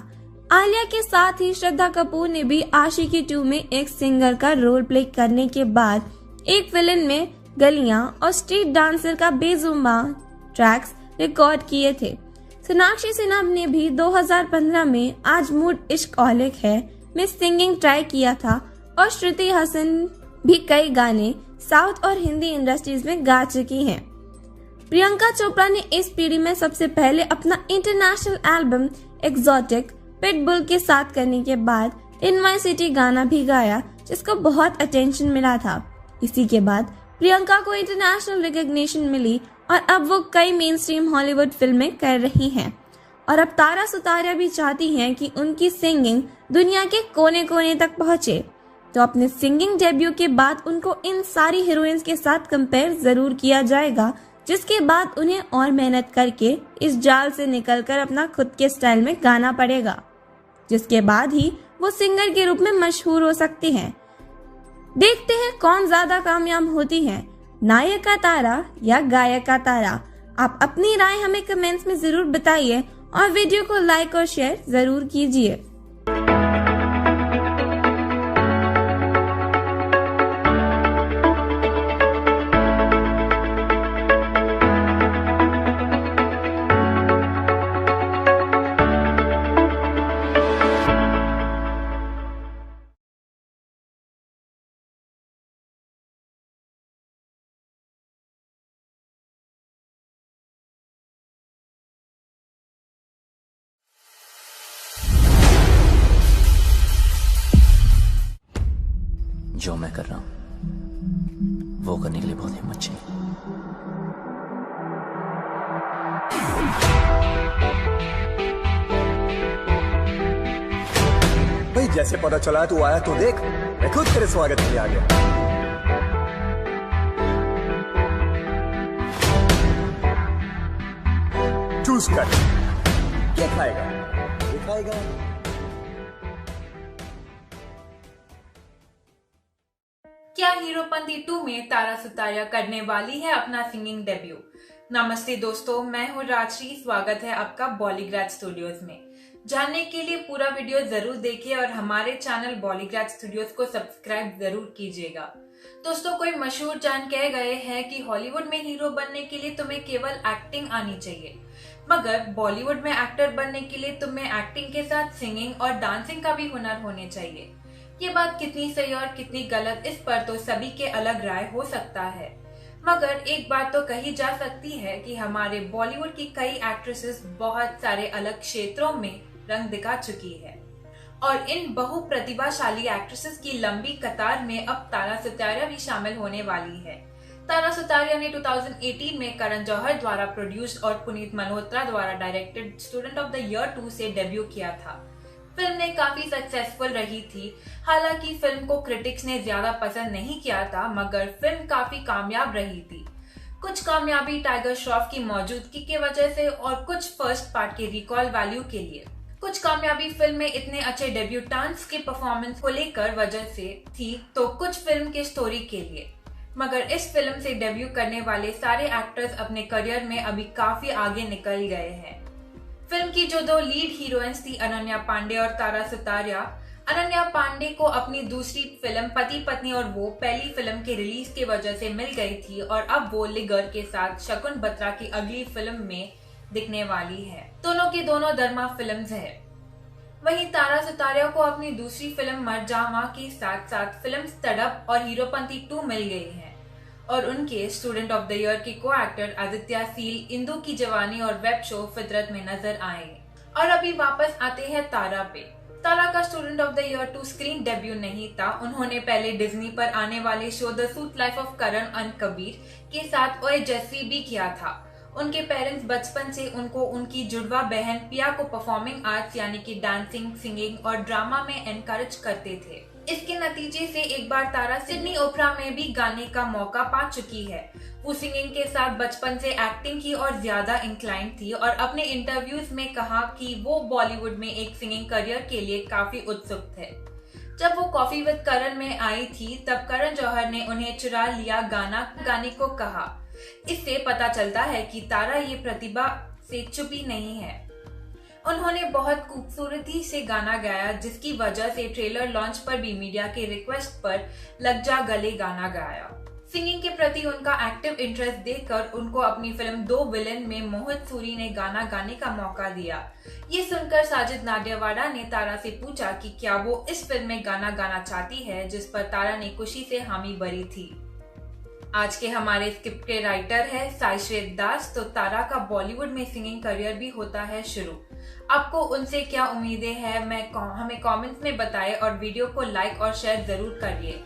आलिया के साथ ही श्रद्धा कपूर ने भी आशिकी 2 में एक सिंगर का रोल प्ले करने के बाद एक फिल्म में गलियां और स्ट्रीट डांसर का बेजुबान ट्रैक्स रिकॉर्ड किए थे। सोनाक्षी सिन्हा ने भी 2015 में आज मूड इश्क औलिक है में सिंगिंग ट्राई किया था और श्रुति हसन भी कई गाने साउथ और हिंदी इंडस्ट्रीज में गा चुकी हैं। प्रियंका चोपड़ा ने इस पीढ़ी में सबसे पहले अपना इंटरनेशनल एल्बम एक्सोटिक पिटबुल के साथ करने के बाद इन माय सिटी गाना भी गाया, जिसको बहुत अटेंशन मिला था। इसी के बाद प्रियंका को इंटरनेशनल रिकॉग्निशन मिली और अब वो कई मेन स्ट्रीम हॉलीवुड फिल्में कर रही हैं और अब तारा सुतारिया भी चाहती हैं कि उनकी सिंगिंग दुनिया के कोने कोने तक पहुंचे। तो अपने सिंगिंग डेब्यू के बाद उनको इन सारी हीरोइंस के साथ कंपेयर जरूर किया जाएगा, जिसके बाद उन्हें और मेहनत करके इस जाल से निकलकर अपना खुद के स्टाइल में गाना पड़ेगा, जिसके बाद ही वो सिंगर के रूप में मशहूर हो सकती हैं। देखते हैं कौन ज्यादा कामयाब होती है, नायिका तारा या गायिका तारा। आप अपनी राय हमें कमेंट्स में जरूर बताइए और वीडियो को लाइक और शेयर जरूर कीजिए। जो मैं कर रहा हूं वो करने के लिए बहुत हिम्मत चाहिए। भाई जैसे पता चला तू आया तो देख, मैं खुद तेरे स्वागत के लिए आ गया। चूज कर, क्या खाएगा? ये खाएगा? क्या हीरोपंती 2 में तारा सुतारिया करने वाली है अपना सिंगिंग डेब्यू? नमस्ते दोस्तों, मैं हूँ राजश्री। स्वागत है आपका बॉलीग्रैड स्टूडियोज में। जानने के लिए पूरा वीडियो जरूर देखिए और हमारे चैनल बॉलीग्रैड स्टूडियोज को सब्सक्राइब जरूर कीजिएगा। दोस्तों, कोई मशहूर जान कह गए हैं कि हॉलीवुड में हीरो बनने के लिए तुम्हें केवल एक्टिंग आनी चाहिए, मगर बॉलीवुड में एक्टर बनने के लिए तुम्हें एक्टिंग के साथ सिंगिंग और डांसिंग का भी हुनर होने चाहिए। ये बात कितनी सही और कितनी गलत, इस पर तो सभी के अलग राय हो सकता है, मगर एक बात तो कही जा सकती है कि हमारे बॉलीवुड की कई एक्ट्रेसेस बहुत सारे अलग क्षेत्रों में रंग दिखा चुकी है और इन बहु प्रतिभाशाली एक्ट्रेसेस की लंबी कतार में अब तारा सुतारिया भी शामिल होने वाली है। तारा सुतारिया ने 2018 में करण जौहर द्वारा प्रोड्यूस्ड और पुनीत मल्होत्रा द्वारा directed student of the year 2 से डेब्यू किया था। फिल्म ने काफी सक्सेसफुल रही थी। हालांकि फिल्म को क्रिटिक्स ने ज्यादा पसंद नहीं किया था, मगर फिल्म काफी कामयाब रही थी। कुछ कामयाबी टाइगर श्रॉफ की मौजूदगी की वजह से और कुछ फर्स्ट पार्ट के रिकॉल वैल्यू के लिए। कुछ कामयाबी फिल्म में इतने अच्छे डेब्यूटेंट्स के परफॉर्मेंस को लेकर वजह से थी, तो कुछ फिल्म के स्टोरी के लिए। मगर इस फिल्म से डेब्यू करने वाले सारे एक्टर्स अपने करियर में अभी काफी आगे निकल गए हैं। फिल्म की जो 2 लीड हीरोइंस थी, अनन्या पांडे और तारा सुतारिया। अनन्या पांडे को अपनी दूसरी फिल्म पति पत्नी और वो पहली फिल्म के रिलीज की वजह से मिल गई थी और अब वो लिगर के साथ शकुन बत्रा की अगली फिल्म में दिखने वाली है। दोनों की दोनों दरमा फिल्म्स है। वहीं तारा सुतारिया को अपनी दूसरी फिल्म मरजावा के साथ साथ फिल्म तड़प और हीरोपंती 2 मिल गई है और उनके स्टूडेंट ऑफ द ईयर के को एक्टर आदित्य सील इंदु की जवानी और वेब शो फितरत में नजर आएंगे। और अभी वापस आते हैं तारा पे। तारा का student of the year 2 screen debut नहीं था। उन्होंने पहले डिज्नी पर आने वाले show the suite life of Karan and Kabir के साथ ओए जैसी भी किया था। उनके पेरेंट्स बचपन से उनको उनकी जुड़वा बहन पिया को परफॉर्मिंग आर्ट्स यानी कि डांसिंग, सिंगिंग और ड्रामा में एनकरेज करते थे। इसके नतीजे से एक बार तारा सिडनी ओपरा में भी गाने का मौका पा चुकी है। वो सिंगिंग के साथ बचपन से एक्टिंग की और ज्यादा इंक्लाइन थी और अपने इंटरव्यूज में कहा कि वो बॉलीवुड में एक सिंगिंग करियर के लिए काफी उत्सुक थे। जब वो कॉफी विद करण में आई थी तब करण जौहर ने उन्हें चुरा लिया गाना गाने को कहा। इससे पता चलता है कि तारा ये प्रतिभा से चुपी नहीं है। उन्होंने बहुत खूबसूरती से गाना गाया, जिसकी वजह से ट्रेलर लॉन्च पर भी मीडिया के रिक्वेस्ट पर लग जा गले गाना गाया। सिंगिंग के प्रति उनका एक्टिव इंटरेस्ट देखकर उनको अपनी फिल्म 2 विलेन में मोहित सूरी ने गाना गाने का मौका दिया। ये सुनकर साजिद नाडियावाला ने तारा से पूछा कि क्या वो इस फिल्म में गाना गाना चाहती है, जिस पर तारा ने खुशी से हामी भरी थी। आज के हमारे स्क्रिप्ट के राइटर है साई श्वेत दास। तो तारा का बॉलीवुड में सिंगिंग करियर भी होता है शुरू। आपको उनसे क्या उम्मीदें हैं, हमें कमेंट्स में बताएं और वीडियो को लाइक और शेयर जरूर करिए।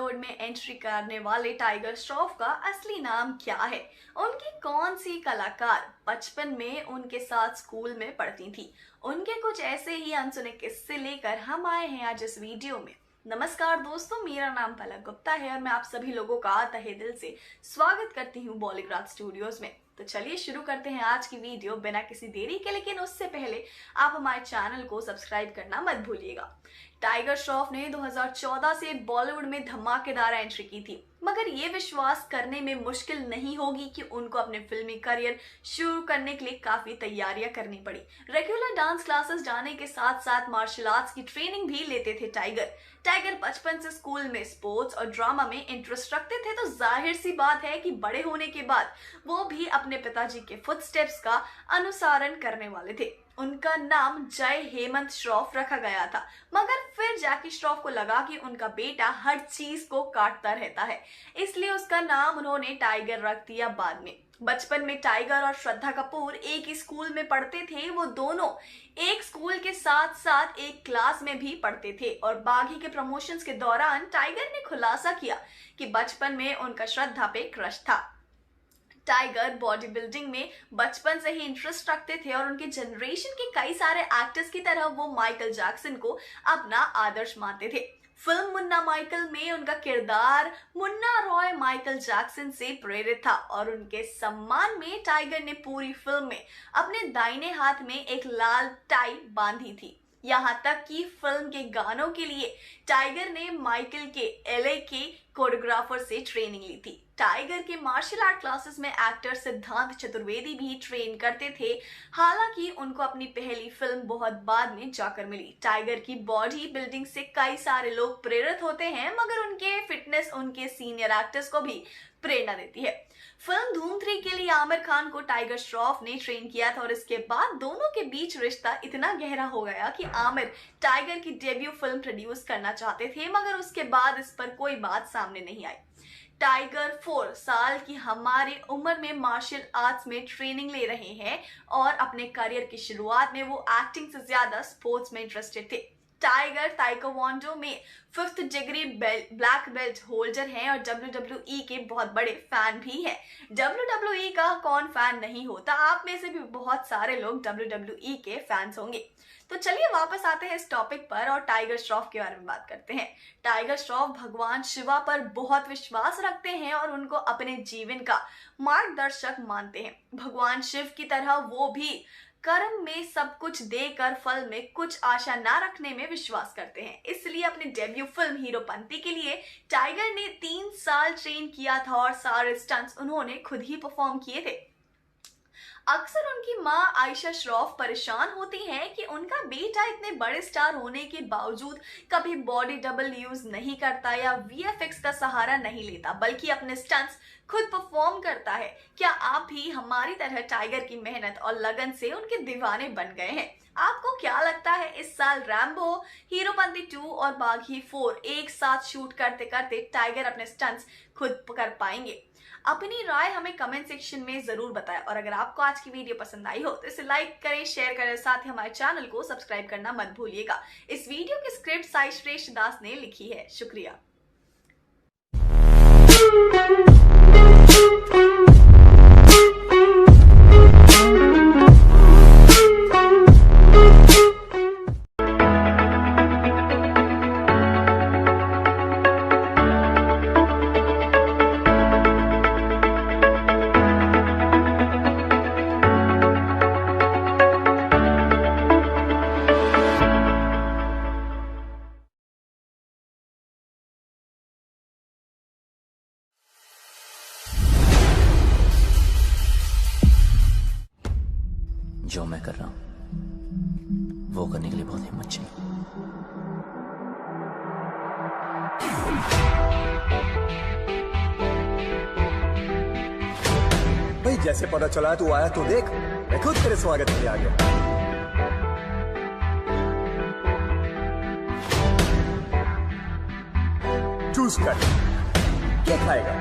बॉलीवुड में एंट्री करने वाले टाइगर श्रॉफ का असली नाम क्या है, उनकी कौन सी कलाकार बचपन में उनके साथ स्कूल में पढ़ती थी, उनके कुछ ऐसे ही अनसुने किस्से लेकर हम आए हैं आज इस वीडियो में। नमस्कार दोस्तों, मेरा नाम पलक गुप्ता है और मैं आप सभी लोगों का तहे दिल से स्वागत करती हूँ बॉलीग्राज स्टूडियोज में। तो चलिए शुरू करते हैं आज की वीडियो बिना किसी देरी के, लेकिन उससे पहले आप हमारे चैनल को सब्सक्राइब करना मत भूलिएगा। टाइगर श्रॉफ ने 2014 से बॉलीवुड में धमाकेदार एंट्री की थी, मगर ये विश्वास करने में मुश्किल नहीं होगी कि उनको अपने फिल्मी करियर शुरू करने के लिए काफी तैयारियां करनी पड़ी। रेगुलर डांस क्लासेस जाने के साथ साथ मार्शल आर्ट्स की ट्रेनिंग भी लेते थे टाइगर बचपन से स्कूल में स्पोर्ट्स और ड्रामा में इंटरेस्ट रखते थे, तो जाहिर सी बात है कि बड़े होने के बाद वो भी अपने पिताजी के फुटस्टेप्स का अनुसरण करने वाले थे। उनका नाम जय हेमंत श्रॉफ रखा गया था, मगर फिर जैकी श्रॉफ को लगा कि उनका बेटा हर चीज को काटता रहता है, इसलिए उसका नाम उन्होंने टाइगर रख दिया बाद में। बचपन में टाइगर और श्रद्धा कपूर एक ही स्कूल में पढ़ते थे। वो दोनों एक स्कूल के साथ साथ एक क्लास में भी पढ़ते थे और बागी के प्रमोशंस के दौरान टाइगर ने खुलासा किया कि बचपन में उनका श्रद्धा पे क्रश था। टाइगर बॉडी बिल्डिंग में बचपन से ही इंटरेस्ट रखते थे और उनके जनरेशन के कई सारे एक्टर्स की तरह वो माइकल जैक्सन को अपना आदर्श मानते थे। फिल्म मुन्ना माइकल में उनका किरदार मुन्ना रॉय माइकल जैक्सन से प्रेरित था और उनके सम्मान में टाइगर ने पूरी फिल्म में अपने दाहिने हाथ में एक लाल टाई बांधी थी। यहाँ तक कि फिल्म के गानों के लिए टाइगर ने माइकल के एलए के कोरियोग्राफर से ट्रेनिंग ली थी। टाइगर के मार्शल आर्ट क्लासेस में एक्टर सिद्धांत चतुर्वेदी भी ट्रेन करते थे, हालांकि उनको अपनी पहली फिल्म बहुत बाद में जाकर मिली। टाइगर की बॉडी बिल्डिंग से कई सारे लोग प्रेरित होते हैं, मगर उनके फिटनेस उनके सीनियर एक्टर्स को भी प्रेरणा देती है। फिल्म धूम 3 के लिए आमिर खान को टाइगर श्रॉफ ने ट्रेन किया था और इसके बाद दोनों के बीच रिश्ता इतना गहरा हो गया कि आमिर टाइगर की डेब्यू फिल्म प्रोड्यूस करना चाहते थे, मगर उसके बाद इस पर कोई बात सामने नहीं आई। टाइगर 4 साल की हमारी उम्र में मार्शल आर्ट्स में ट्रेनिंग ले रहे हैं और अपने करियर की शुरुआत में वो एक्टिंग से ज्यादा स्पोर्ट्स में इंटरेस्टेड थे। टाइगर ताइक्वांडो में 5th degree black belt holder हैं और WWE के बहुत बड़े फैन भी हैं। WWE का कौन फैन नहीं होता, आप में से भी बहुत सारे लोग WWE के फैंस होंगे। तो चलिए वापस आते हैं इस टॉपिक पर और टाइगर श्रॉफ के बारे में बात करते हैं। टाइगर श्रॉफ भगवान शिवा पर बहुत विश्वास रखते हैं और उनको अपने जीवन का मार्गदर्शक मानते हैं। भगवान शिव की तरह वो भी कर्म में सब कुछ देकर फल में कुछ आशा ना रखने में विश्वास करते हैं। इसलिए अपने डेब्यू फिल्म हीरोपंती के लिए टाइगर ने 3 साल ट्रेन किया था और सारे स्टंट्स उन्होंने खुद ही परफॉर्म किए थे। अक्सर उनकी मां आयशा श्रॉफ परेशान होती हैं कि उनका बेटा इतने बड़े स्टार होने के बावजूद कभी बॉडी डबल यूज नहीं करता या VFX का सहारा नहीं लेता, बल्कि अपने स्टंट्स खुद परफॉर्म करता है। क्या आप भी हमारी तरह टाइगर की मेहनत और लगन से उनके दीवाने बन गए हैं? आपको क्या लगता है इस साल रैम्बो, हीरोपंती 2 और बागी 4 एक साथ शूट करते करते टाइगर अपने स्टंट्स खुद कर पाएंगे? अपनी राय हमें कमेंट सेक्शन में जरूर बताएं और अगर आपको आज की वीडियो पसंद आई हो तो इसे लाइक करें, शेयर करें, साथ ही हमारे चैनल को सब्सक्राइब करना मत भूलिएगा। इस वीडियो की स्क्रिप्ट साई श्रेष्ठ दास ने लिखी है। शुक्रिया। जो मैं कर रहा हूं वो करने के लिए बहुत हिम्मत चाहिए। भाई जैसे पता चला तू आया तो देख, मैं खुद तेरे स्वागत के लिए आ गया। चूज कर, क्या खाएगा?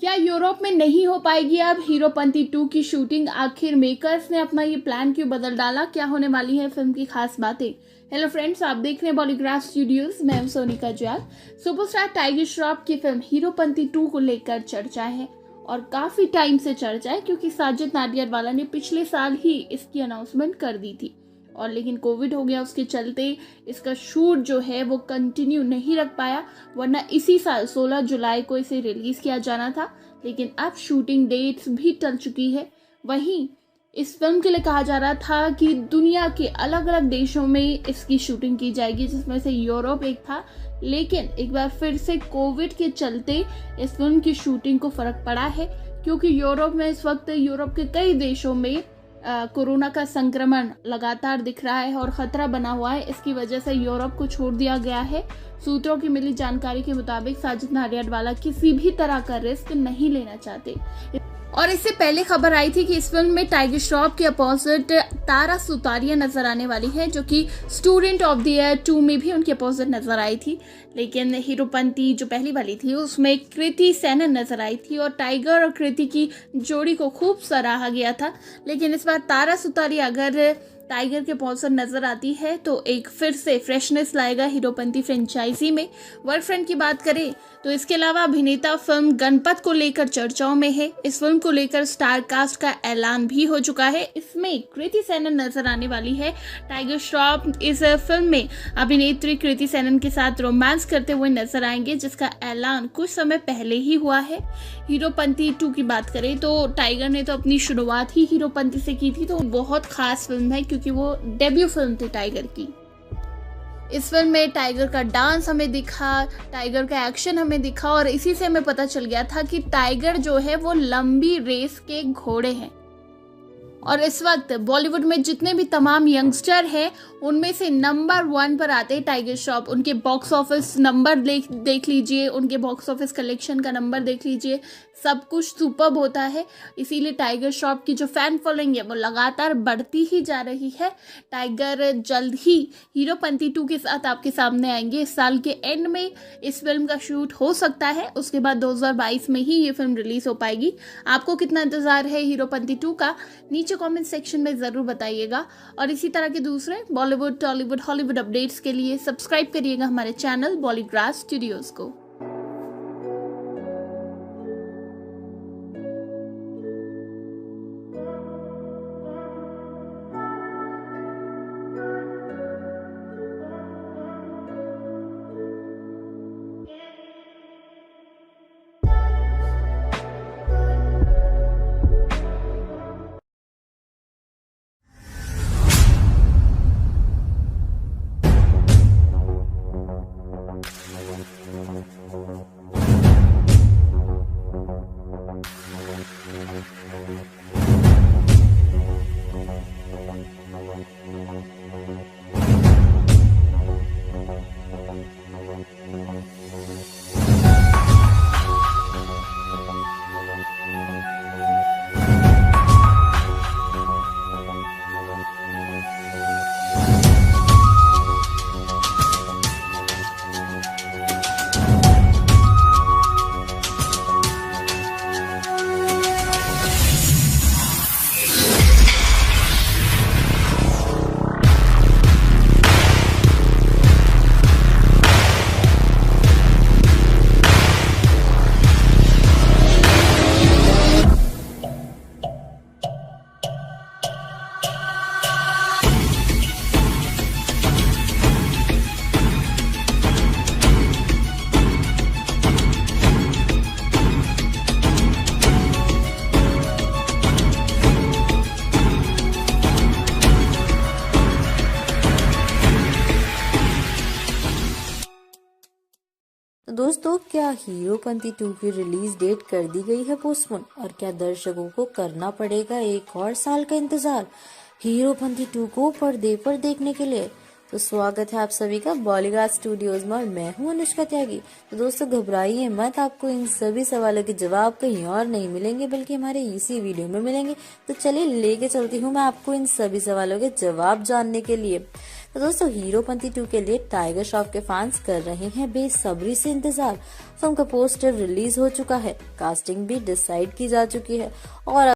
क्या यूरोप में नहीं हो पाएगी अब हीरोपंती 2 की शूटिंग? आखिर मेकर्स ने अपना ये प्लान क्यों बदल डाला? क्या होने वाली है फिल्म की खास बातें? हेलो फ्रेंड्स, आप देख रहे हैं बॉलीग्राफ स्टूडियोज। मैं हूं सोनिका जुयाल। सुपरस्टार टाइगर श्रॉफ की फिल्म हीरोपंती 2 को लेकर चर्चा है और काफी टाइम से चर्चा है, क्योंकि साजिद नाडियाडवाला ने पिछले साल ही इसकी अनाउंसमेंट कर दी थी और लेकिन कोविड हो गया, उसके चलते इसका शूट जो है वो कंटिन्यू नहीं रख पाया, वरना इसी साल 16 जुलाई को इसे रिलीज किया जाना था। लेकिन अब शूटिंग डेट्स भी टल चुकी है। वहीं इस फिल्म के लिए कहा जा रहा था कि दुनिया के अलग अलग देशों में इसकी शूटिंग की जाएगी, जिसमें से यूरोप एक था। लेकिन एक बार फिर से कोविड के चलते इस फिल्म की शूटिंग को फर्क पड़ा है, क्योंकि यूरोप में इस वक्त यूरोप के कई देशों में कोरोना का संक्रमण लगातार दिख रहा है और खतरा बना हुआ है। इसकी वजह से यूरोप को छोड़ दिया गया है। सूत्रों की मिली जानकारी के मुताबिक साजिद नाडियाडवाला किसी भी तरह का रिस्क नहीं लेना चाहते। और इससे पहले खबर आई थी कि इस फिल्म में टाइगर श्रॉफ के अपोजिट तारा सुतारिया नजर आने वाली है, जो कि स्टूडेंट ऑफ द ईयर 2 में भी उनके अपोजिट नजर आई थी। लेकिन हीरोपंती जो पहली वाली थी उसमें कृति सेनन नजर आई थी और टाइगर और कृति की जोड़ी को खूब सराहा गया था। लेकिन इस बार तारा सुतारिया अगर टाइगर के अपोजिट नजर आती है तो एक फिर से फ्रेशनेस लाएगा हीरोपंती फ्रेंचाइजी में। वर्क फ्रंट की बात करें तो इसके अलावा अभिनेता फिल्म गणपत को लेकर चर्चाओं में है। इस फिल्म को लेकर स्टार कास्ट का ऐलान भी हो चुका है। इसमें कृति सेनन नजर आने वाली है। टाइगर श्रॉफ इस फिल्म में अभिनेत्री कृति सेनन के साथ रोमांस करते हुए नजर आएंगे, जिसका ऐलान कुछ समय पहले ही हुआ है। हीरोपंती 2 की बात करें तो टाइगर ने तो अपनी शुरुआत ही हीरोपंती से की थी, तो बहुत खास फिल्म है क्योंकि वो डेब्यू फिल्म थी टाइगर की। इस फिल्म में टाइगर का डांस हमें दिखा, टाइगर का एक्शन हमें दिखा और इसी से हमें पता चल गया था कि टाइगर जो है वो लंबी रेस के घोड़े हैं। और इस वक्त बॉलीवुड में जितने भी तमाम यंगस्टर हैं उनमें से नंबर 1 पर आते हैं टाइगर श्रॉफ। उनके बॉक्स ऑफिस नंबर देख लीजिए, उनके बॉक्स ऑफिस कलेक्शन का नंबर देख लीजिए, सब कुछ सुपर्ब होता है। इसीलिए टाइगर श्रॉफ की जो फैन फॉलोइंग है वो लगातार बढ़ती ही जा रही है। टाइगर जल्द ही हीरोपंती 2 के साथ आपके सामने आएंगे। इस साल के एंड में इस फिल्म का शूट हो सकता है, उसके बाद 2022 में ही ये फिल्म रिलीज हो पाएगी। आपको कितना इंतजार है हीरोपंती 2 का, नीचे कमेंट सेक्शन में जरूर बताइएगा। और इसी तरह के दूसरे बॉलीवुड, टॉलीवुड, हॉलीवुड अपडेट्स के लिए सब्सक्राइब करिएगा हमारे चैनल बॉलीग्राफ स्टूडियोज को। दोस्तों, क्या हीरोपंती 2 की रिलीज डेट कर दी गई है पोस्टपोन, और क्या दर्शकों को करना पड़ेगा एक और साल का इंतजार हीरोपंती 2 को पर्दे पर देखने के लिए? तो स्वागत है आप सभी का बॉलीग्राज स्टूडियोज में और मैं हूं अनुष्का त्यागी। तो दोस्तों घबराइए मत, आपको इन सभी सवालों के जवाब कहीं और नहीं मिलेंगे बल्कि हमारे इसी वीडियो में मिलेंगे। तो चलिए लेके चलती हूँ मैं आपको इन सभी सवालों के जवाब जानने के लिए। तो दोस्तों हीरोपंती 2 के लिए टाइगर श्रॉफ के फैंस कर रहे हैं बेसब्री से इंतजार। फिल्म का पोस्टर रिलीज हो चुका है, कास्टिंग भी डिसाइड की जा चुकी है और